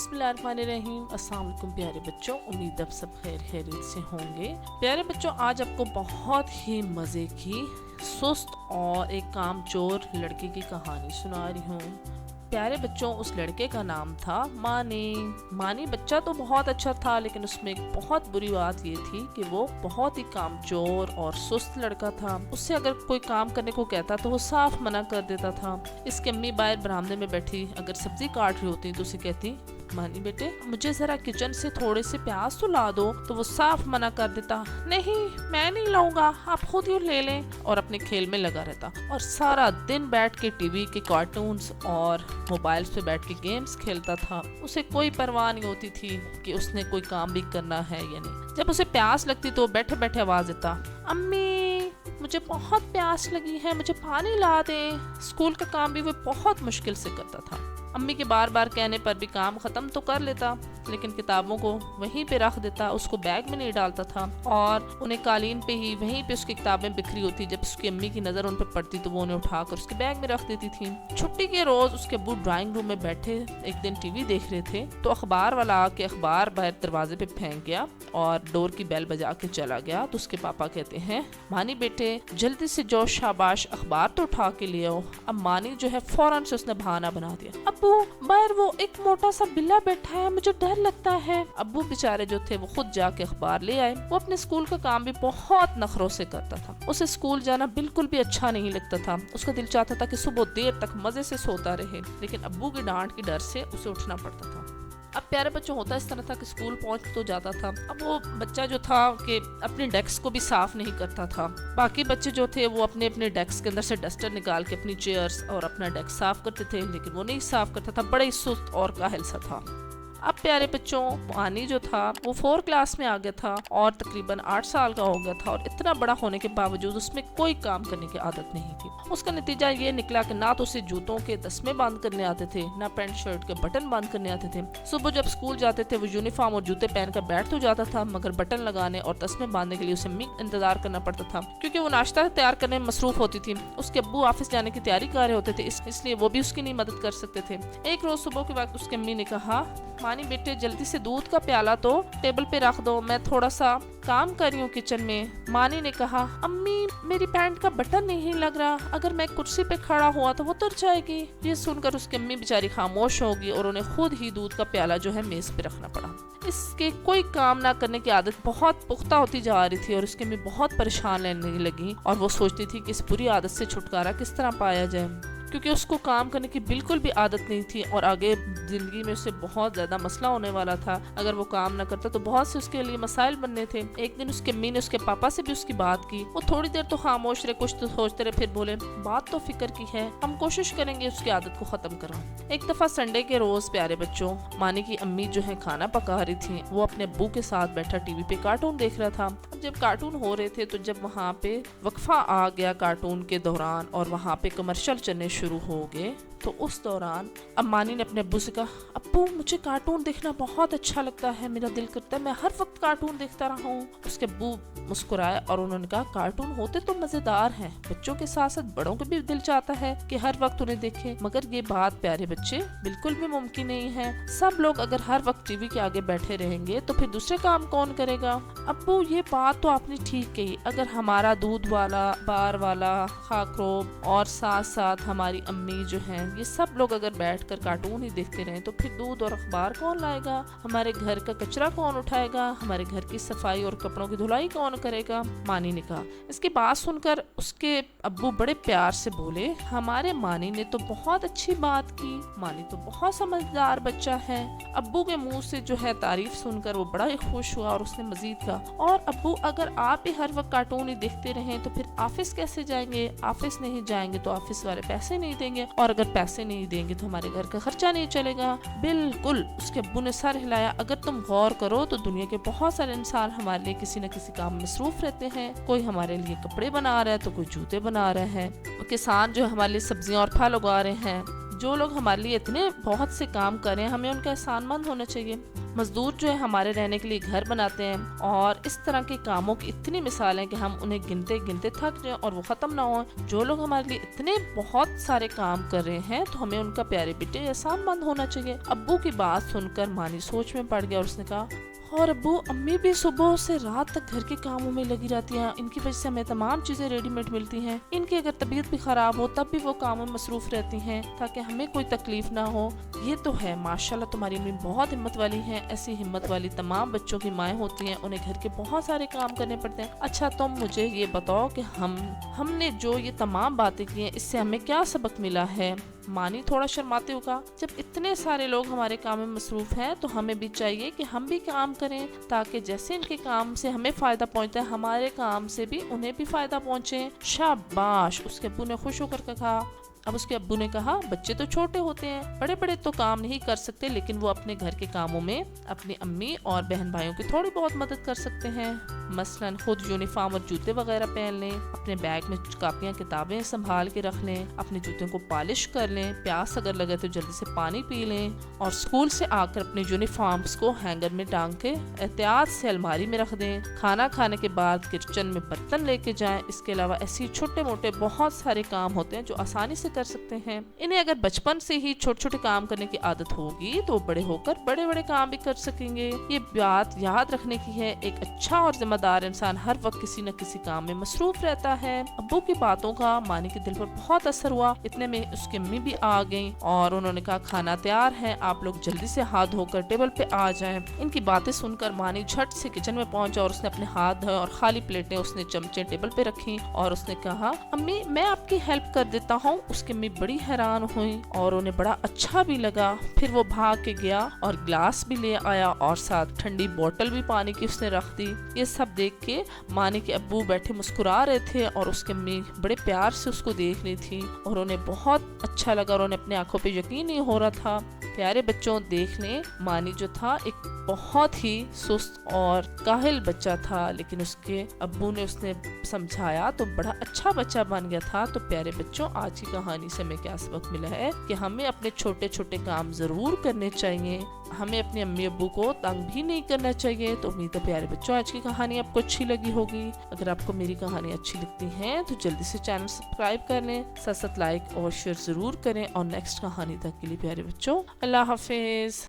बिस्मिल्लाहिर्रहमानिर्रहीम। अस्सलाम वालेकुम प्यारे बच्चों, उम्मीद आप सब खैरियत से होंगे। प्यारे बच्चों, आज आपको बहुत ही मज़े की, सुस्त और एक कामचोर लड़के की कहानी सुना रही हूँ। प्यारे बच्चों, उस लड़के का नाम था मानी बच्चा तो बहुत अच्छा था, लेकिन उसमें एक बहुत बुरी बात ये थी कि वो बहुत ही कामचोर और सुस्त लड़का था। उससे अगर कोई काम करने को कहता तो वो साफ मना कर देता था। इसकी अम्मी बाहर बरामदे में बैठी अगर सब्जी काट रही होती तो उसे कहती, मानी बेटे मुझे जरा किचन से थोड़े से प्याज तो ला दो, तो वो साफ मना कर देता, नहीं मैं नहीं लाऊंगा, आप खुद ही ले लें, और अपने खेल में लगा रहता और सारा दिन बैठ के टीवी के कार्टून्स और मोबाइल्स पे बैठ के गेम्स खेलता था। उसे कोई परवाह नहीं होती थी कि उसने कोई काम भी करना है या नहीं। जब उसे प्यास लगती तो बैठे बैठे आवाज देता, अम्मी मुझे बहुत प्यास लगी है, मुझे पानी ला दे। स्कूल का काम भी वो बहुत मुश्किल से करता था। अम्मी के बार बार कहने पर भी काम खत्म तो कर लेता, लेकिन किताबों को वहीं पे रख देता, उसको बैग में नहीं डालता था और उन्हें कालीन पे ही वहीं पे उसकी किताबें बिखरी होती। जब उसकी अम्मी की नज़र उन पर पड़ती तो वो उन्हें उठाकर उसके बैग में रख देती थी। छुट्टी के रोज उसके अब्बू ड्राइंग रूम में बैठे एक दिन टीवी देख रहे थे तो अखबार वाला आके अखबार बाहर दरवाजे पे फेंक गया और डोर की बेल बजा के चला गया। तो उसके पापा कहते हैं, मानी बेटे जल्दी से जो शाबाश अखबार तो उठा के ले आओ। अब मानी जो है फौरन से उसने बहाना बना दिया, अब्बू बाहर वो एक मोटा सा बिल्ला बैठा है, मुझे डर लगता है। अब्बू बेचारे जो थे वो खुद जाके अखबार ले आए। वो अपने स्कूल का काम भी बहुत नखरों से करता था। उसे स्कूल जाना बिल्कुल भी अच्छा नहीं लगता था। उसका दिल चाहता था कि सुबह देर तक मजे से सोता रहे, लेकिन अब्बू की डांट के डर से उसे उठना पड़ता था। अब प्यारे बच्चों, होता इस तरह था कि स्कूल पहुंच तो जाता था। अब वो बच्चा जो था कि अपने डेस्क को भी साफ नहीं करता था। बाकी बच्चे जो थे वो अपने अपने डेस्क के अंदर से डस्टर निकाल के अपनी चेयर्स और अपना डेस्क साफ करते थे, लेकिन वो नहीं साफ करता था। बड़ा ही सुस्त और काहिल सा था। अब प्यारे बच्चों, मानी जो था वो 4 क्लास में आ गया था और तकरीबन 8 साल का हो गया था, और इतना बड़ा होने के बावजूद उसमें कोई काम करने की आदत नहीं थी। उसका नतीजा ये निकला कि ना तो उसे जूतों के तस्मे बंद करने आते थे, ना पैंट शर्ट के बटन बंद करने आते थे। सुबह जब स्कूल जाते थे वो यूनिफॉर्म और जूते पहनकर बैठ तो जाता था, मगर बटन लगाने और तस्मे बांधने के लिए उसे इंतजार करना पड़ता था, क्योंकि वो नाश्ता तैयार करने में मसरूफ होती थी। उसके अब्बू ऑफिस जाने की तैयारी कर रहे होते थे, इसलिए वो भी उसकी नहीं मदद कर सकते थे। एक रोज सुबह के वक्त उसकी अम्मी ने कहा, मानी बेटे जल्दी से दूध का प्याला तो टेबल पे रख दो, मैं थोड़ा सा काम कर रही हूँ किचन में। मानी ने कहा, अम्मी मेरी पैंट का बटन नहीं लग रहा, अगर मैं कुर्सी पे खड़ा हुआ तो वो उतर जाएगी। ये सुनकर उसकी अम्मी बेचारी खामोश होगी और उन्हें खुद ही दूध का प्याला जो है मेज पे रखना पड़ा। इसके कोई काम ना करने की आदत बहुत पुख्ता होती जा रही थी और उसकी अम्मी बहुत परेशान रहने लगी और वो सोचती थी कि इस बुरी आदत से छुटकारा किस तरह पाया जाए, क्योंकि उसको काम करने की बिल्कुल भी आदत नहीं थी और आगे जिंदगी में उससे बहुत ज्यादा मसला होने वाला था। अगर वो काम ना करता तो बहुत से उसके लिए मसाइल बनने थे। एक दिन उसके अम्मी ने उसके पापा से भी उसकी बात की। वो थोड़ी देर तो खामोश रहे, कुछ तो सोचते रहे, फिर बोले, बात तो फिक्र की है, हम कोशिश करेंगे उसकी आदत को खत्म कराएं। एक दफा संडे के रोज प्यारे बच्चों, मानी की अम्मी जो है खाना पका रही थी। वो अपने अब्बू के साथ बैठा टीवी पे कार्टून देख रहा था। जब कार्टून हो रहे थे तो जब वहाँ पे वक्फा आ गया कार्टून के दौरान और वहाँ पे कमर्शियल चलने शुरू हो गए, तो उस दौरान अम्मानी ने अपने अब्बू से कहा, अब्बू मुझे कार्टून देखना बहुत अच्छा लगता है, मेरा दिल करता है मैं हर वक्त कार्टून देखता रहा हूँ। उसके अब्बू मुस्कुराए और उन्होंने कहा, कार्टून होते तो मजेदार हैं, बच्चों के साथ साथ बड़ों को भी दिल चाहता है कि हर वक्त उन्हें देखें, मगर ये बात प्यारे बच्चे बिल्कुल भी मुमकिन नहीं है। सब लोग अगर हर वक्त टीवी के आगे बैठे रहेंगे तो फिर दूसरे काम कौन करेगा। अब्बू ये बात तो आपने ठीक कही, अगर हमारा दूध वाला, बार वाला, खाकरोब और साथ साथ हमारी अम्मी जो हैं, ये सब लोग अगर बैठकर कार्टून ही देखते रहें तो फिर दूध और अखबार कौन लाएगा, हमारे घर का कचरा कौन उठाएगा, हमारे घर की सफाई और कपड़ों की धुलाई कौन करेगा। मानी ने कहा। इसकी बात सुनकर उसके अब्बू बड़े प्यार से बोले, हमारे मानी ने तो बहुत अच्छी बात की, मानी तो बहुत समझदार बच्चा है। अब्बू के मुंह से जो है तारीफ सुनकर वो बड़ा ही खुश हुआ और उसने मजीद कहा, और अब्बू अगर आप भी हर वक्त कार्टून ही देखते रहें तो फिर ऑफिस कैसे जाएंगे, ऑफिस नहीं जाएंगे तो ऑफिस वाले पैसे नहीं देंगे, और अगर पैसे नहीं देंगे तो हमारे घर का खर्चा नहीं चलेगा। बिल्कुल, उसके अब्बू ने सर हिलाया, अगर तुम गौर करो तो दुनिया के बहुत सारे इंसान हमारे लिए किसी न किसी काम में मसरूफ रहते हैं। कोई हमारे लिए कपड़े बना रहा है तो कोई जूते बना रहा है, किसान जो हमारे लिए सब्जियां और फल उगा रहे हैं, जो लोग हमारे लिए इतने बहुत से काम करें, हमें उनका एहसानमंद होना चाहिए। मजदूर जो है हमारे रहने के लिए घर बनाते हैं, और इस तरह के कामों की इतनी मिसाल है कि हम उन्हें गिनते गिनते थक जाएं और वो खत्म ना हो। जो लोग हमारे लिए इतने बहुत सारे काम कर रहे हैं, तो हमें उनका प्यारे बेटे एहसानमंद होना चाहिए। अब्बू की बात सुनकर मानी सोच में पड़ गया और उसने कहा, और अब्बू, अम्मी भी सुबह से रात तक घर के कामों में लगी रहती हैं, इनकी वजह से हमें तमाम चीजें रेडीमेड मिलती हैं। इनकी अगर तबीयत भी खराब हो तब भी वो कामों में मसरूफ रहती हैं ताकि हमें कोई तकलीफ ना हो। ये तो है, माशाल्लाह तुम्हारी अम्मी बहुत हिम्मत वाली हैं। ऐसी हिम्मत वाली तमाम बच्चों की माएँ होती हैं, उन्हें घर के बहुत सारे काम करने पड़ते हैं। अच्छा, तुम मुझे ये बताओ कि हमने जो ये तमाम बातें की हैं, इससे हमें क्या सबक मिला है? मानी थोड़ा शर्माते हुए कहा, जब इतने सारे लोग हमारे काम में मसरूफ हैं, तो हमें भी चाहिए कि हम भी काम करें, ताकि जैसे इनके काम से हमें फायदा पहुंचता है, हमारे काम से भी उन्हें भी फायदा पहुंचे। शाबाश, उसके अब्बू ने खुश होकर कहा। अब उसके अब्बू ने कहा, बच्चे तो छोटे होते हैं, बड़े बड़े तो काम नहीं कर सकते, लेकिन वो अपने घर के कामों में अपनी अम्मी और बहन भाइयों की थोड़ी बहुत मदद कर सकते हैं। मसलन खुद यूनिफॉर्म और जूते वगैरह पहन लें, अपने बैग में कापियां किताबें संभाल के रख लें, अपने जूतों को पॉलिश कर लें, प्यास अगर लगे तो जल्दी से पानी पी लें, और स्कूल से आकर अपने यूनिफॉर्म्स को हैंगर में टांग के एहतियात से अलमारी में रख दें। खाना खाने के बाद किचन में बर्तन लेके जाएं। इसके अलावा ऐसे छोटे मोटे बहुत सारे काम होते हैं जो आसानी से कर सकते हैं। इन्हें अगर बचपन से ही छोटे छोटे काम करने की आदत होगी, तो बड़े होकर बड़े बड़े काम भी कर सकेंगे। ये बात याद रखने की है, एक अच्छा और जिम्मेदार इंसान हर वक्त किसी न किसी काम में मसरूफ रहता है। अब्बू की बातों का मानी के दिल पर बहुत असर हुआ। इतने में उसकी अम्मी भी आ गईं और उन्होंने कहा, खाना तैयार है, आप लोग जल्दी से हाथ धोकर टेबल पे आ जाएं। इनकी बातें सुनकर मानी झट से किचन में पहुंचा और उसने अपने हाथ धोए और खाली प्लेटें उसने चमचे टेबल पे रखी और उसने कहा, अम्मी मैं आपकी हेल्प कर देता हूँ। उसकी अम्मी बड़ी हैरान हुई और उन्हें बड़ा अच्छा भी लगा। फिर वो भाग के गया और ग्लास भी ले आया और साथ ठंडी बोतल भी पानी की उसने रख दी। ये सब देख के मानी के अब्बू बैठे मुस्कुरा रहे थे और उसके अम्मी बड़े प्यार से उसको देख रही थी और उन्हें बहुत अच्छा लगा और उन्हें अपने आंखों पे यकीन नहीं हो रहा था। प्यारे बच्चों, देख लें, मानी जो था एक बहुत ही सुस्त और काहिल बच्चा था, लेकिन उसके अब्बू ने उसने समझाया तो बड़ा अच्छा बच्चा बन गया था। तो प्यारे बच्चों, आज की कहानी से हमें क्या सबक मिला है कि हमें अपने छोटे छोटे काम जरूर करने चाहिए, हमें अपने अम्मी अब्बू को तंग भी नहीं करना चाहिए। तो उम्मीद है प्यारे बच्चों आज की कहानी आपको अच्छी लगी होगी। अगर आपको मेरी कहानी अच्छी लगती है तो जल्दी से चैनल सब्सक्राइब कर लें, साथ साथ लाइक और शेयर जरूर करें। और नेक्स्ट कहानी तक के लिए प्यारे बच्चों, अल्लाह हाफिज।